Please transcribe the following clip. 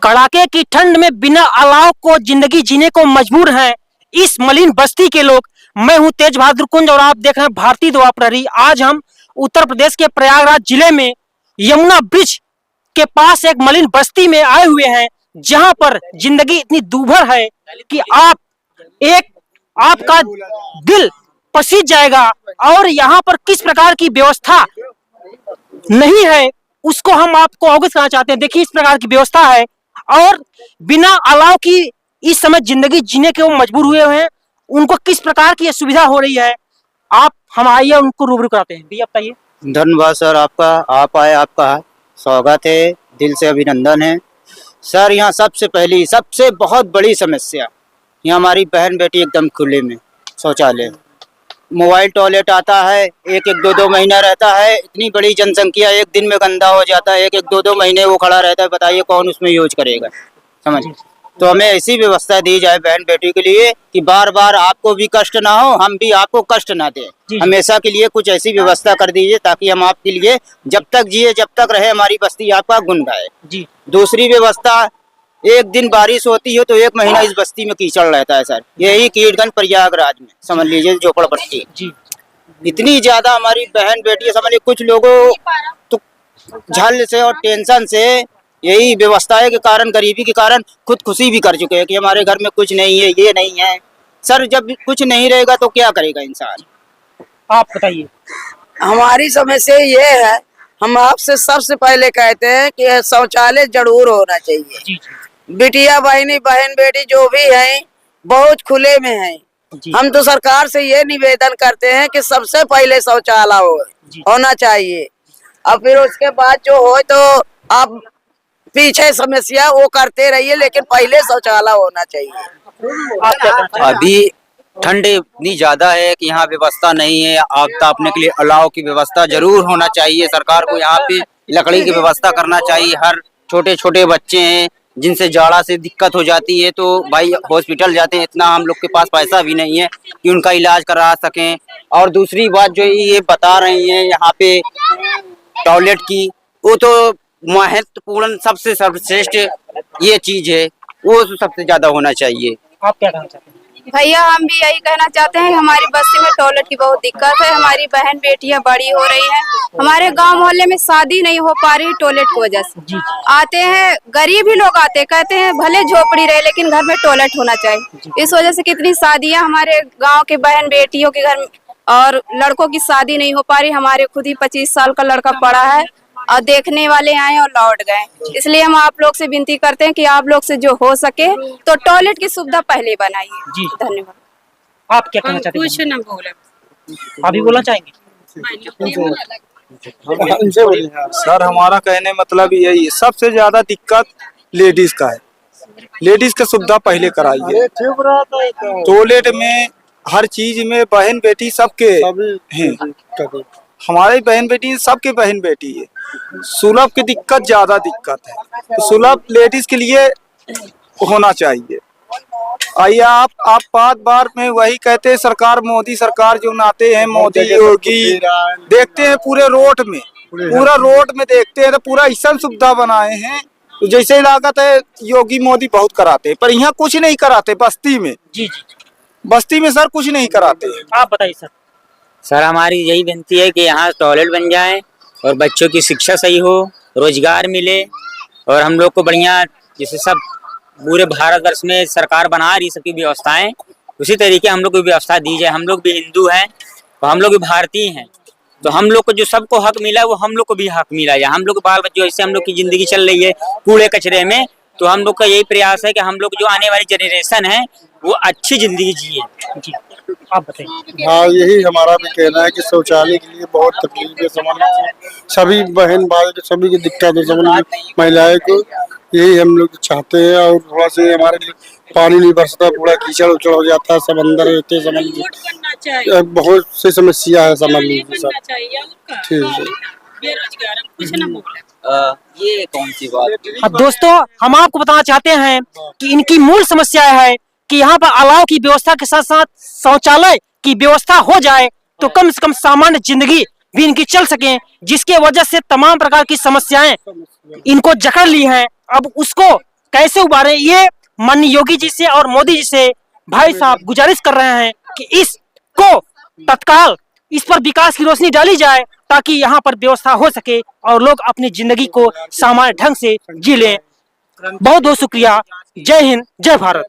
कड़ाके की ठंड में बिना अलाव को जिंदगी जीने को मजबूर हैं इस मलिन बस्ती के लोग। मैं हूं तेज बहादुर कुंज और आप देख रहे हैं भारतीय दुआ प्रहरी। आज हम उत्तर प्रदेश के प्रयागराज जिले में यमुना ब्रिज के पास एक मलिन बस्ती में आए हुए हैं, जहां पर जिंदगी इतनी दूभर है कि आपका दिल पसीज जाएगा। और यहाँ पर किस प्रकार की व्यवस्था नहीं है उसको हम आपको अवगत कराना चाहते हैं। देखिए, इस प्रकार की व्यवस्था है और बिना अलाव की इस समय जिंदगी जीने के वो मजबूर हुए हैं। उनको किस प्रकार की सुविधा हो रही है, आप हम आइए उनको रूबरू कराते हैं। भैया बताइए। धन्यवाद सर आपका, आप आए, आपका स्वागत है, दिल से अभिनंदन है सर। यहाँ सबसे बहुत बड़ी समस्या यहाँ हमारी बहन बेटी एकदम खुले में शौचालय, मोबाइल टॉयलेट आता है, एक एक दो महीना रहता है। इतनी बड़ी जनसंख्या, एक दिन में गंदा हो जाता है, एक एक दो महीने वो खड़ा रहता है। बताइए कौन उसमें यूज करेगा, समझ। तो हमें ऐसी व्यवस्था दी जाए बहन बेटी के लिए कि बार बार आपको भी कष्ट ना हो, हम भी आपको कष्ट ना दें। हमेशा के लिए कुछ ऐसी व्यवस्था कर दीजिए ताकि हम आपके लिए जब तक जिए, जब तक रहे, हमारी बस्ती आपका गुण गाए। दूसरी व्यवस्था, एक दिन बारिश होती है तो एक महीना इस बस्ती में कीचड़ रहता है सर। यही कीटगंज प्रयागराज में समझ लीजिए, झोपड़पट्टी इतनी ज्यादा हमारी बहन बेटी समझ लीजिए। कुछ लोगों तो झल से और टेंशन से, यही व्यवस्था के कारण, गरीबी के कारण खुदकुशी भी कर चुके हैं कि हमारे घर में कुछ नहीं है, ये नहीं है। सर जब कुछ नहीं रहेगा तो क्या करेगा इंसान, आप बताइए। हमारी समस्या ये है, हम आपसे सबसे पहले कहते हैं कि शौचालय जरूर होना चाहिए। बिटिया बहनी बहन बेटी जो भी हैं बहुत खुले में हैं। हम तो सरकार से ये निवेदन करते हैं कि सबसे पहले शौचालय होना चाहिए और फिर उसके बाद जो हो तो आप पीछे समस्या वो करते रहिए, लेकिन पहले शौचालय होना चाहिए। अभी ठंड इतनी ज्यादा है कि यहाँ व्यवस्था नहीं है। आग तापने के लिए अलाव की व्यवस्था जरूर होना चाहिए। सरकार को यहाँ पे लकड़ी की व्यवस्था करना चाहिए। हर छोटे छोटे बच्चे हैं जिनसे जाड़ा से दिक्कत हो जाती है, तो भाई हॉस्पिटल जाते हैं। इतना हम लोग के पास पैसा भी नहीं है कि उनका इलाज करा सकें। और दूसरी बात जो ये बता रही हैं यहाँ पे टॉयलेट की, वो तो महत्वपूर्ण सबसे सर्वश्रेष्ठ ये चीज है, वो सबसे ज्यादा होना चाहिए। आप क्या कहना चाहते हैं? भैया हम भी यही कहना चाहते हैं कि हमारी बस्ती में टॉयलेट की बहुत दिक्कत है। हमारी बहन बेटियां बड़ी हो रही हैं, हमारे गांव मोहल्ले में शादी नहीं हो पा रही टॉयलेट की वजह से। आते हैं गरीब ही लोग आते हैं, कहते हैं भले झोपड़ी रहे लेकिन घर में टॉयलेट होना चाहिए। इस वजह से कितनी शादियां हमारे गाँव के बहन बेटियों के घर और लड़कों की शादी नहीं हो पा रही। हमारे खुद ही 25 साल का लड़का पड़ा है और देखने वाले आए और लौट गए। इसलिए हम आप लोग से विनती करते हैं कि आप लोग से जो हो सके तो टॉयलेट की सुविधा पहले बनाइए। धन्यवाद। आप क्या कहना चाहते हैं? कुछ न बोले, अभी बोलना चाहेंगे? सर हमारा कहने मतलब यही है, सबसे ज्यादा दिक्कत लेडीज का है। लेडीज का सुविधा पहले कराइए। टॉयलेट में हर चीज में बहन बेटी सबके हैं। हमारी बहन बेटी सबके बहन बेटी है। सुलभ की दिक्कत ज्यादा दिक्कत है, तो सुलभ लेडीज के लिए होना चाहिए। आइए आप बात बार में वही कहते हैं, सरकार मोदी सरकार जो नाते हैं, मोदी योगी देखते हैं पूरे रोड में, पूरा रोड में देखते हैं तो पूरा ऐसा सुविधा बनाए हैं। तो जैसे लागत है योगी मोदी बहुत कराते हैं, पर यहाँ कुछ नहीं कराते। बस्ती में बस्ती में सर कुछ नहीं कराते। आप बताइए सर। सर हमारी यही विनती है कि यहाँ टॉयलेट बन जाए और बच्चों की शिक्षा सही हो, रोजगार मिले और हम लोग को बढ़िया, जैसे सब पूरे भारतवर्ष में सरकार बना रही सबकी व्यवस्थाएं, उसी तरीके हम लोग को व्यवस्था दी जाए। हम लोग भी हिंदू हैं और हम लोग भी भारतीय हैं, तो हम लोग को जो सबको हक मिला है वो हम लोग को भी हक मिला है। हम लोग बाल बच्चों, ऐसे हम लोग की जिंदगी चल रही है कूड़े कचरे में, तो हम लोग का यही प्रयास है कि हम लोग जो आने वाली जनरेशन है वो अच्छी जिंदगी जिए। आप बताइए। हाँ, यही हमारा भी कहना है कि शौचालय के लिए बहुत तकलीफ है। समझ लीजिए सभी बहन भाई के सभी की दिक्कत है, समझ लीजिए महिलाएं को। यही हम लोग चाहते हैं। और थोड़ा से हमारे लिए पानी नहीं बरसता, पूरा कीचड़ उचड़ हो जाता है, सब अंदर रहते, समझ लीजिए बहुत सी समस्या है, समझ लीजिए सब। ठीक है, ये कौन सी बात। अब दोस्तों हम आपको बताना चाहते हैं कि इनकी मूल समस्या है कि यहाँ पर अलाव की व्यवस्था के साथ साथ शौचालय की व्यवस्था हो जाए तो कम से कम सामान्य जिंदगी भी इनकी चल सके, जिसके वजह से तमाम प्रकार की समस्याएं इनको जकड़ ली हैं। अब उसको कैसे उबारे, ये माननीय योगी जी से और मोदी जी से भाई साहब गुजारिश कर रहे हैं कि इसको तत्काल इस पर विकास की रोशनी डाली जाए ताकि यहाँ पर व्यवस्था हो सके और लोग अपनी जिंदगी को सामान्य ढंग से जी लें। बहुत बहुत शुक्रिया। जय हिंद, जय भारत।